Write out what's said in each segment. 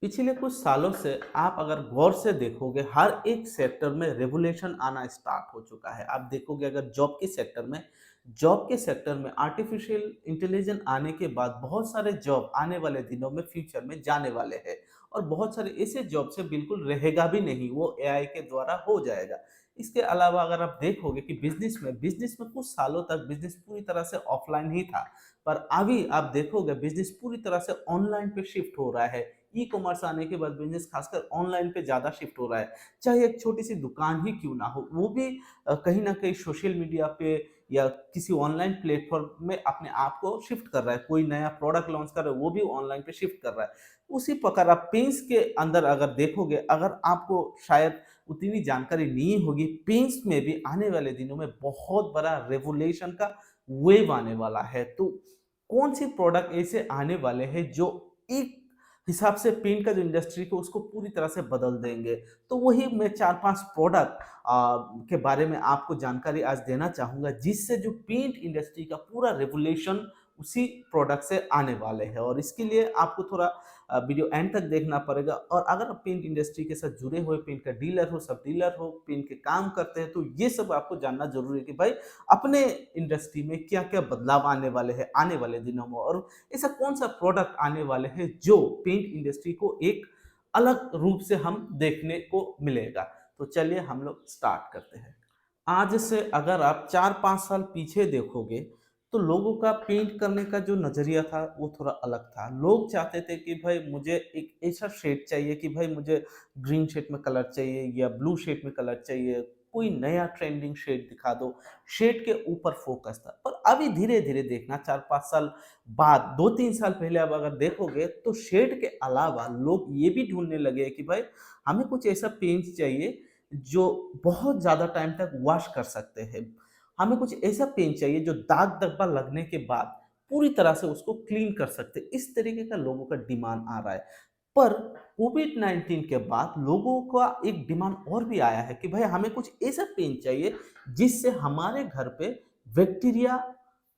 पिछले कुछ सालों से आप अगर गौर से देखोगे हर एक सेक्टर में रेवोल्यूशन आना स्टार्ट हो चुका है। आप देखोगे अगर जॉब के सेक्टर में आर्टिफिशियल इंटेलिजेंस आने के बाद बहुत सारे जॉब आने वाले दिनों में फ्यूचर में जाने वाले हैं और बहुत सारे ऐसे जॉब से बिल्कुल रहेगा भी नहीं, वो एआई के द्वारा हो जाएगा। इसके अलावा अगर आप देखोगे कि बिजनेस में कुछ सालों तक बिजनेस पूरी तरह से ऑफलाइन ही था, पर अभी आप देखोगे बिजनेस पूरी तरह से ऑनलाइन पे शिफ्ट हो रहा है। ई कॉमर्स आने के बाद बिजनेस खासकर ऑनलाइन पे ज़्यादा शिफ्ट हो रहा है। चाहे एक छोटी-सी दुकान ही क्यों ना हो, वो भी कहीं न कहीं सोशल मीडिया पे या किसी ऑनलाइन प्लेटफ़ॉर्म में अपने आप को शिफ्ट कर रहा है। कोई नया प्रोडक्ट लॉन्च कर रहा है, वो भी ऑनलाइन पे शिफ्ट कर रहा है। उसी प्रकार आप पेंट्स के अंदर अगर देखोगे, अगर आपको शायद उतनी जानकारी नहीं होगी, पेंट्स में भी आने वाले दिनों में बहुत बड़ा रेवोल्यूशन का वेव आने वाला है। तो कौन-सी प्रोडक्ट ऐसे आने वाले हैं जो एक हिसाब से पेंट का जो इंडस्ट्री को उसको पूरी तरह से बदल देंगे। तो वही मैं 4-5 प्रोडक्ट के बारे में आपको जानकारी आज देना चाहूँगा, जिससे जो पेंट इंडस्ट्री का पूरा रेवोल्यूशन उसी प्रोडक्ट से आने वाले हैं। और इसके लिए आपको थोड़ा वीडियो एंड तक देखना पड़ेगा। और अगर आप पेंट इंडस्ट्री के साथ जुड़े हुए, पेंट का डीलर हो, सब डीलर हो, पेंट के काम करते हैं, तो ये सब आपको जानना ज़रूरी है कि भाई अपने इंडस्ट्री में क्या-क्या बदलाव आने वाले हैं आने वाले दिनों में, और ऐसा कौन-सा प्रोडक्ट आने वाले हैं जो पेंट इंडस्ट्री को एक अलग रूप से हम देखने को मिलेगा। तो चलिए हम लोग स्टार्ट करते हैं। आज से अगर आप 4-5 साल पीछे देखोगे, तो लोगों का पेंट करने का जो नज़रिया था, वो थोड़ा अलग था। लोग चाहते थे कि भाई मुझे एक ऐसा शेड चाहिए कि भाई मुझे ग्रीन शेड में कलर चाहिए या ब्लू शेड में कलर चाहिए, कोई नया ट्रेंडिंग शेड दिखा दो, शेड के ऊपर फ़ोकस था। पर अभी धीरे-धीरे देखना 4-5 साल बाद, 2-3 साल पहले अब अगर देखोगे, तो शेड के अलावा लोग ये भी ढूँढने लगे हैं कि भाई हमें कुछ ऐसा पेंट चाहिए जो बहुत ज़्यादा टाइम तक वॉश कर सकते हैं। हमें कुछ ऐसा पेन चाहिए जो दाग धब्बा लगने के बाद पूरी तरह से उसको क्लीन कर सकते हैं। इस तरीके का लोगों का डिमांड आ रहा है। पर कोविड-19 के बाद लोगों का एक डिमांड और भी आया है कि भाई हमें कुछ ऐसा पेन चाहिए जिससे हमारे घर पे बैक्टीरिया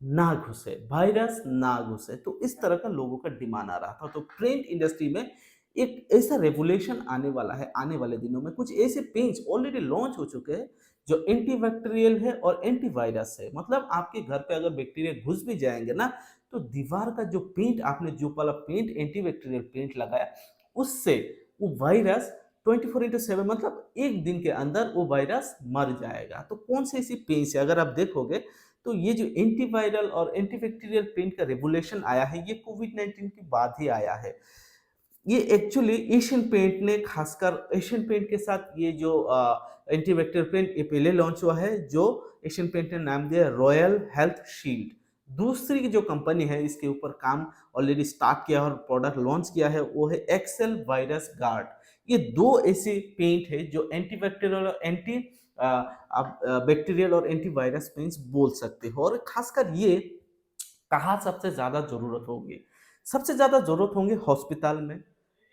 ना घुसे, वायरस ना घुसे। तो इस तरह का लोगों का डिमांड आ रहा था। तो पेंट इंडस्ट्री में एक ऐसा रेवोल्यूशन आने वाला है आने वाले दिनों में। कुछ ऐसे पेंट्स ऑलरेडी लॉन्च हो चुके हैं जो एंटीबैक्टीरियल है और एंटीवायरस है। मतलब आपके घर पे अगर बैक्टीरिया घुस भी जाएँगे ना, तो दीवार का जो पेंट आपने जो वाला पेंट एंटीबैक्टीरियल पेंट लगाया, उससे वो वायरस 24/7 मतलब 1 दिन के अंदर वो वायरस मर जाएगा। तो कौन सी ऐसी पेंट्स है, अगर आप देखोगे तो ये जो एंटीवायरल और एंटीबैक्टीरियल पेंट का रेवोल्यूशन आया है, ये कोविड-19 के बाद ही आया है। ये एक्चुअली एशियन पेंट ने, खासकर एशियन पेंट के साथ ये जो एंटीबैक्टीरियल पेंट ये पहले लॉन्च हुआ है, जो एशियन पेंट ने नाम दिया रॉयल हेल्थ शील्ड। दूसरी की जो कंपनी है इसके ऊपर काम ऑलरेडी स्टार्ट किया और प्रोडक्ट लॉन्च किया है, वो है एक्सेल वायरस गार्ड। ये 2 ऐसे पेंट है जो एंटीबैक्टीरियल और एंटी आप बैक्टीरियल और एंटीवायरस पेंट्स बोल सकते हो। और खासकर ये कहाँ सबसे ज़्यादा ज़रूरत होगी? सबसे ज़्यादा ज़रूरत होंगे हॉस्पिटल में,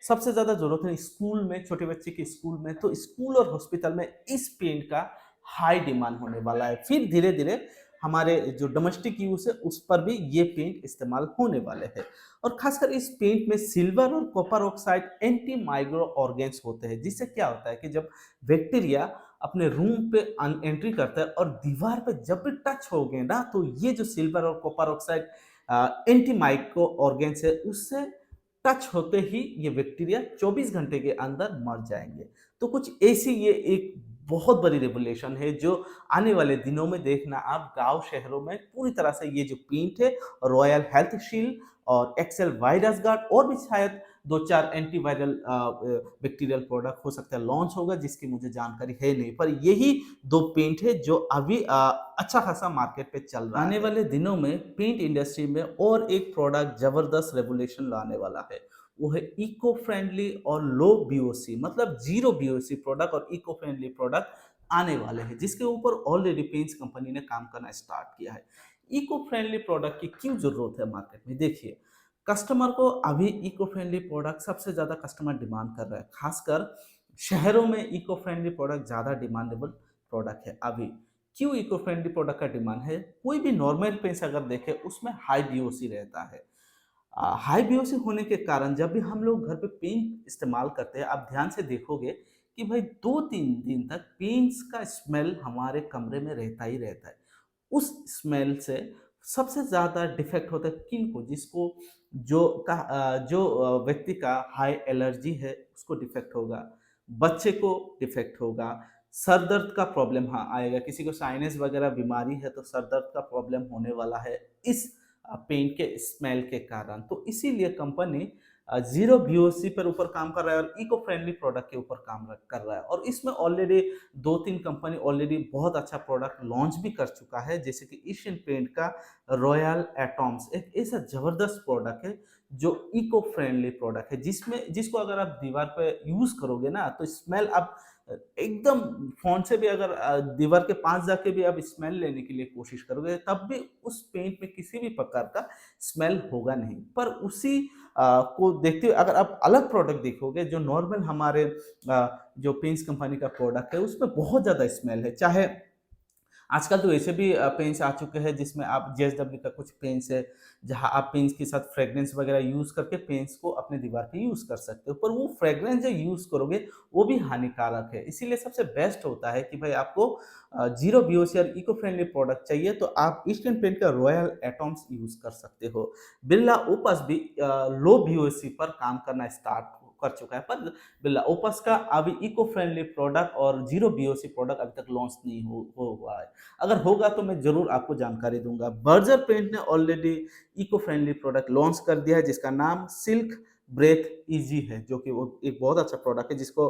सबसे ज़्यादा ज़रूरत है स्कूल में, छोटे बच्चे के स्कूल में। तो स्कूल और हॉस्पिटल में इस पेंट का हाई डिमांड होने वाला है। फिर धीरे-धीरे हमारे जो डोमेस्टिक यूज़ है, उस पर भी ये पेंट इस्तेमाल होने वाले हैं। और खासकर इस पेंट में सिल्वर और copper oxide anti micro organs होते हैं, जिससे क्या होता है कि जब बैक्टीरिया अपने रूम पे एंट्री करता है और दीवार पे जब भी टच होगे ना, तो ये जो सिल्वर और copper oxide anti micro organs है, उससे टच होते ही ये बैक्टीरिया 24 घंटे के अंदर मर जाएंगे। तो कुछ ऐसी ये एक बहुत बड़ी रेवोल्यूशन है जो आने वाले दिनों में देखना आप गांव शहरों में पूरी तरह से ये जो पेंट है, रॉयल हेल्थ शील्ड और एक्सेल वायरस गार्ड, और भी शायद 2-4 एंटीवायरल बैक्टीरियल प्रोडक्ट हो सकता है लॉन्च होगा, जिसकी मुझे जानकारी है नहीं। पर यही 2 पेंट है जो अभी अच्छा खासा मार्केट पे चल रहा है। आने वाले दिनों में पेंट इंडस्ट्री में और एक प्रोडक्ट ज़बरदस्त रेवोल्यूशन लाने वाला है। वो है इको फ्रेंडली और लो बीओसी, मतलब ज़ीरो बीओसी प्रोडक्ट और इको फ्रेंडली प्रोडक्ट आने वाले हैं, जिसके ऊपर ऑलरेडी पेंट्स कंपनी ने काम करना स्टार्ट किया है। इको फ्रेंडली प्रोडक्ट की क्यों ज़रूरत है मार्केट में? देखिए, कस्टमर को अभी इको फ्रेंडली प्रोडक्ट सबसे ज़्यादा कस्टमर डिमांड कर रहा है। खासकर शहरों में इको फ्रेंडली प्रोडक्ट ज़्यादा डिमांडेबल प्रोडक्ट है अभी। क्यों इको फ्रेंडली प्रोडक्ट का डिमांड है? कोई भी नॉर्मल पेंट्स अगर देखें, उसमें हाई बीओसी रहता है। हाई बीओसी होने के कारण जब भी हम लोग घर पे पेन इस्तेमाल करते हैं, आप ध्यान से देखोगे कि भाई 2-3 दिन तक पेन्स का स्मेल हमारे कमरे में रहता ही रहता है। उस स्मेल से सबसे ज़्यादा डिफ़ेक्ट होता है किनको? जिसको जो व्यक्ति का हाई एलर्जी है, उसको डिफ़ेक्ट होगा, बच्चे को डिफ़ेक्ट होगा, सर दर्द का प्रॉब्लम हाँ, आएगा, किसी को साइनस वगैरह बीमारी है तो सर दर्द का प्रॉब्लम होने वाला है इस पेंट के स्मेल के कारण। तो इसीलिए कंपनी ज़ीरो वीओसी पर ऊपर काम कर रहा है और इको फ्रेंडली प्रोडक्ट के ऊपर काम कर रहा है और इसमें ऑलरेडी 2-3 कंपनी ऑलरेडी बहुत अच्छा प्रोडक्ट लॉन्च भी कर चुका है, जैसे कि एशियन पेंट का रॉयल एटॉम्स एक ऐसा ज़बरदस्त प्रोडक्ट है, जो इको फ्रेंडली प्रोडक्ट है, जिसको अगर आप दीवार पे यूज़ करोगे ना, तो स्मेल आप एकदम फ़ोन से भी अगर दीवार के पास जाके भी आप स्मेल लेने के लिए कोशिश करोगे, तब भी उस पेंट में किसी भी प्रकार का स्मेल होगा नहीं। पर उसी को देखते हुए अगर आप अलग प्रोडक्ट देखोगे, जो नॉर्मल हमारे जो पेंट्स कंपनी का प्रोडक्ट है, उसमें बहुत ज़्यादा स्मेल है। चाहे आजकल तो ऐसे भी पेन्स आ चुके हैं जिसमें आप जेएसडब्ल्यू का कुछ पेन्स है, जहाँ आप पेन्स के साथ फ्रेग्रेंस वगैरह यूज़ करके पेन्स को अपने दीवार पे यूज़ कर सकते हो। पर वो फ्रेग्रेंस जो यूज़ करोगे, वो भी हानिकारक है। इसीलिए सबसे बेस्ट होता है कि भाई आपको ज़ीरो वीओसी और इको फ्रेंडली प्रोडक्ट चाहिए तो आप ईस्टर्न पेंट का रॉयल एटॉम्स यूज़ कर सकते हो। बिरला ओपस भी लो वीओसी पर काम करना स्टार्ट कर चुका है, पर बिरला ओपस का अभी इको फ्रेंडली प्रोडक्ट और ज़ीरो वीओसी प्रोडक्ट अभी तक लॉन्च नहीं हो हुआ है। अगर होगा तो मैं ज़रूर आपको जानकारी दूँगा। बर्जर पेंट ने already eco friendly product launch कर दिया है जिसका नाम सिल्क ब्रेथ ईज़ी है, जो कि वो एक बहुत अच्छा प्रोडक्ट है जिसको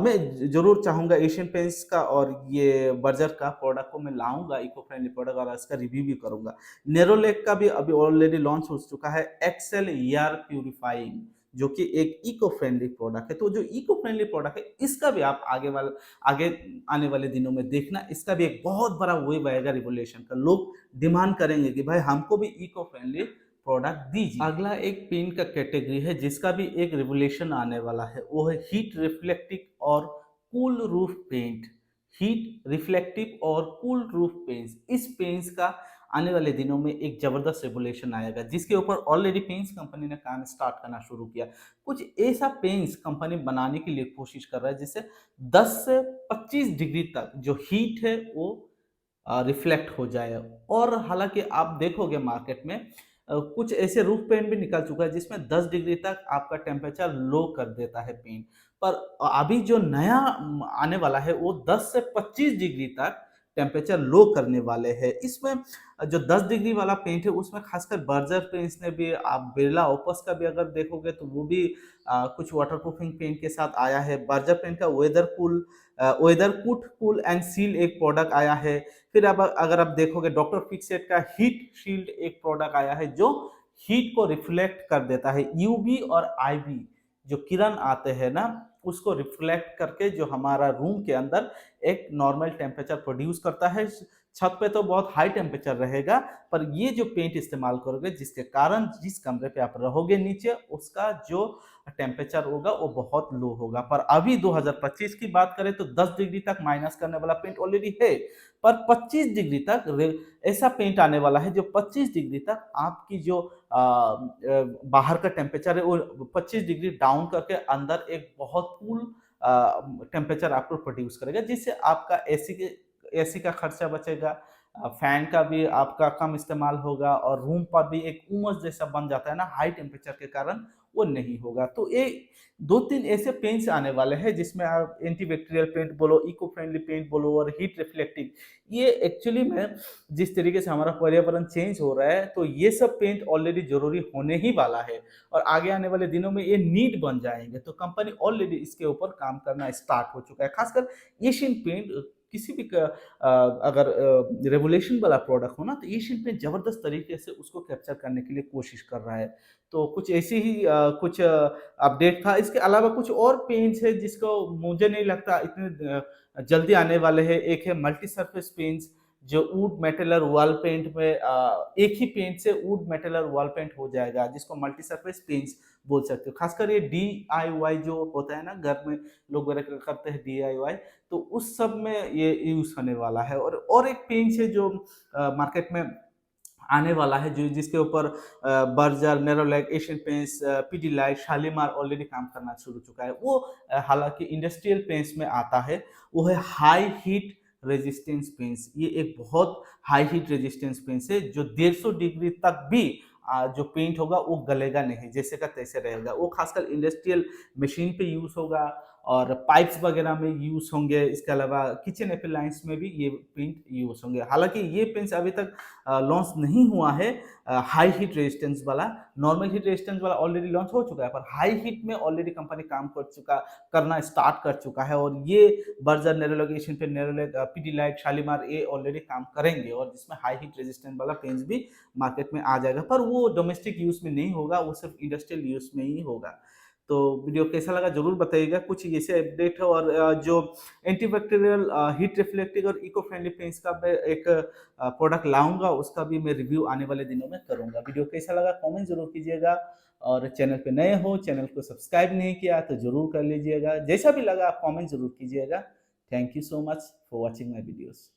मैं ज़रूर चाहूँगा एशियन पेंट्स का और ये बर्जर का प्रोडक्ट को मैं लाऊँगा इको फ्रेंडली प्रोडक्ट और इसका रिव्यू भी करूँगा। नेरोलैक का भी अभी ऑलरेडी लॉन्च हो चुका है एक्सेल एयर प्यूरीफाइंग, जो कि एक इको फ्रेंडली प्रोडक्ट है। तो जो इको फ्रेंडली प्रोडक्ट है, इसका भी आप आगे आने वाले दिनों में देखना, इसका भी एक बहुत बड़ा वेव आएगा रिवोल्यूशन का। लोग डिमांड करेंगे कि भाई हमको भी इको फ्रेंडली प्रोडक्ट दीजिए। अगला एक पेंट का कैटेगरी है जिसका भी एक रिवोल्यूशन आने वाला है, वो है हीट रिफ्लेक्टिव और cool roof paint. Heat reflective और कूल रूफ पेंट्स, इस पेंट्स का आने वाले दिनों में एक जबरदस्त रेवोल्यूशन आएगा, जिसके ऊपर ऑलरेडी पेंट्स कंपनी ने काम स्टार्ट करना शुरू किया। कुछ ऐसा पेंट्स कंपनी बनाने के लिए कोशिश कर रहा है जिससे 10 से 25 डिग्री तक जो हीट है वो रिफ्लेक्ट हो जाए। और हालाँकि आप देखोगे मार्केट में कुछ ऐसे रूफ पेंट भी निकल चुका है जिसमें 10 डिग्री तक आपका टेम्परेचर लो कर देता है पेंट। पर अभी जो नया आने वाला है वो 10 से 25 डिग्री तक टेम्परेचर लो करने वाले हैं। इसमें जो 10 डिग्री वाला पेंट है उसमें खासकर बर्जर पेंट्स ने भी, आप बिरला ओपस का भी अगर देखोगे तो वो भी कुछ वाटरप्रूफिंग पेंट के साथ आया है। बर्जर पेंट का वेदर कूट कूल एंड सील एक प्रोडक्ट आया है। फिर अब अगर आप देखोगे डॉक्टर फिक्सेट का हीट शील्ड एक प्रोडक्ट आया है जो हीट को रिफ्लेक्ट कर देता है। यूवी और आईवी जो किरण आते हैं ना, उसको रिफ्लेक्ट करके जो हमारा रूम के अंदर एक नॉर्मल टेम्परेचर प्रोड्यूस करता है। छत पे तो बहुत हाई टेम्परेचर रहेगा, पर ये जो पेंट इस्तेमाल करोगे जिसके कारण जिस कमरे पे आप रहोगे नीचे, उसका जो टेम्परेचर होगा वो बहुत लो होगा। पर अभी 2025 की बात करें तो 10 डिग्री तक माइनस करने वाला पेंट ऑलरेडी है, पर 25 डिग्री तक ऐसा पेंट आने वाला है जो 25 डिग्री तक आपकी जो बाहर का टेम्परेचर है वो 25 डिग्री डाउन करके अंदर एक बहुत कूल टेम्परेचर आपको प्रोड्यूस करेगा, जिससे आपका एसी का खर्चा बचेगा, फैन का भी आपका कम इस्तेमाल होगा और रूम पर भी एक उमस जैसा बन जाता है ना हाई टेम्परेचर के कारण, वो नहीं होगा। तो ये 2-3 ऐसे पेंट्स आने वाले हैं जिसमें आप एंटीबैक्टीरियल पेंट बोलो, इको फ्रेंडली पेंट बोलो और हीट रिफ्लेक्टिव। ये एक्चुअली में जिस तरीके से हमारा पर्यावरण चेंज हो रहा है, तो ये सब पेंट ऑलरेडी ज़रूरी होने ही वाला है और आगे आने वाले दिनों में ये नीड बन जाएँगे। तो कंपनी ऑलरेडी इसके ऊपर काम करना स्टार्ट हो चुका है। खासकर एशियन पेंट किसी भी अगर रेवोल्यूशन वाला प्रोडक्ट हो ना, तो एशियन पेंट ज़बरदस्त तरीके से उसको कैप्चर करने के लिए कोशिश कर रहा है। तो कुछ ऐसी ही कुछ अपडेट था। इसके अलावा कुछ और पेंट्स है जिसको मुझे नहीं लगता इतने जल्दी आने वाले हैं। एक है मल्टी सरफेस पेंट्स जो वुड मेटलर वॉल पेंट में एक ही पेंट से वुड मेटलर वॉल पेंट हो जाएगा, जिसको मल्टी सरफेस पेंट्स बोल सकते हो। खासकर ये डीआईवाई जो होता है ना, घर में लोग वगैरह करते हैं डीआईवाई, तो उस सब में ये यूज़ होने वाला है। और एक पेंट्स है जो मार्केट में आने वाला है, जो जिसके ऊपर Berger, Nerolac, Asian paints, Pidilite, Shalimar already काम करना शुरू चुका है। वो हालाँकि इंडस्ट्रियल पेंट्स में आता है, वो है हाई हीट रेजिस्टेंस पेंट्स। ये एक बहुत हाई हीट रेजिस्टेंस पेंट्स है, जो 150 डिग्री तक भी जो पेंट होगा वो गलेगा नहीं, जैसे का तैसे रहेगा। वो खासकर इंडस्ट्रियल मशीन पे यूज़ होगा और पाइप्स वगैरह में यूज़ होंगे। इसके अलावा किचन एप्लायंस में भी ये पेंट यूज़ होंगे। हालाँकि ये पेंट्स अभी तक लॉन्च नहीं हुआ है हाई हीट रेजिस्टेंस वाला। नॉर्मल हीट रेजिस्टेंस वाला ऑलरेडी लॉन्च हो चुका है, पर हाई हीट में ऑलरेडी कंपनी काम करना स्टार्ट कर चुका है, और ये Berger, Nerolac, Asian paint, Nerolac, Pidilite, Shalimar ये ऑलरेडी काम करेंगे, और जिसमें हाई हीट रेजिस्टेंस वाला पेंट्स भी मार्केट में आ जाएगा, पर वो डोमेस्टिक यूज़ में नहीं होगा, वो सिर्फ इंडस्ट्रियल यूज़ में ही होगा। तो वीडियो कैसा लगा ज़रूर बताइएगा। कुछ ऐसे अपडेट है, और जो एंटीबैक्टीरियल, हीट रिफ्लेक्टिव और इको फ्रेंडली पेंट्स का मैं एक प्रोडक्ट लाऊँगा, उसका भी मैं रिव्यू आने वाले दिनों में करूँगा। वीडियो कैसा लगा कमेंट ज़रूर कीजिएगा, और चैनल पे नए हो, चैनल को सब्सक्राइब नहीं किया तो ज़रूर कर लीजिएगा। जैसा भी लगा आप कमेंट ज़रूर कीजिएगा। Thank you so much for watching my videos.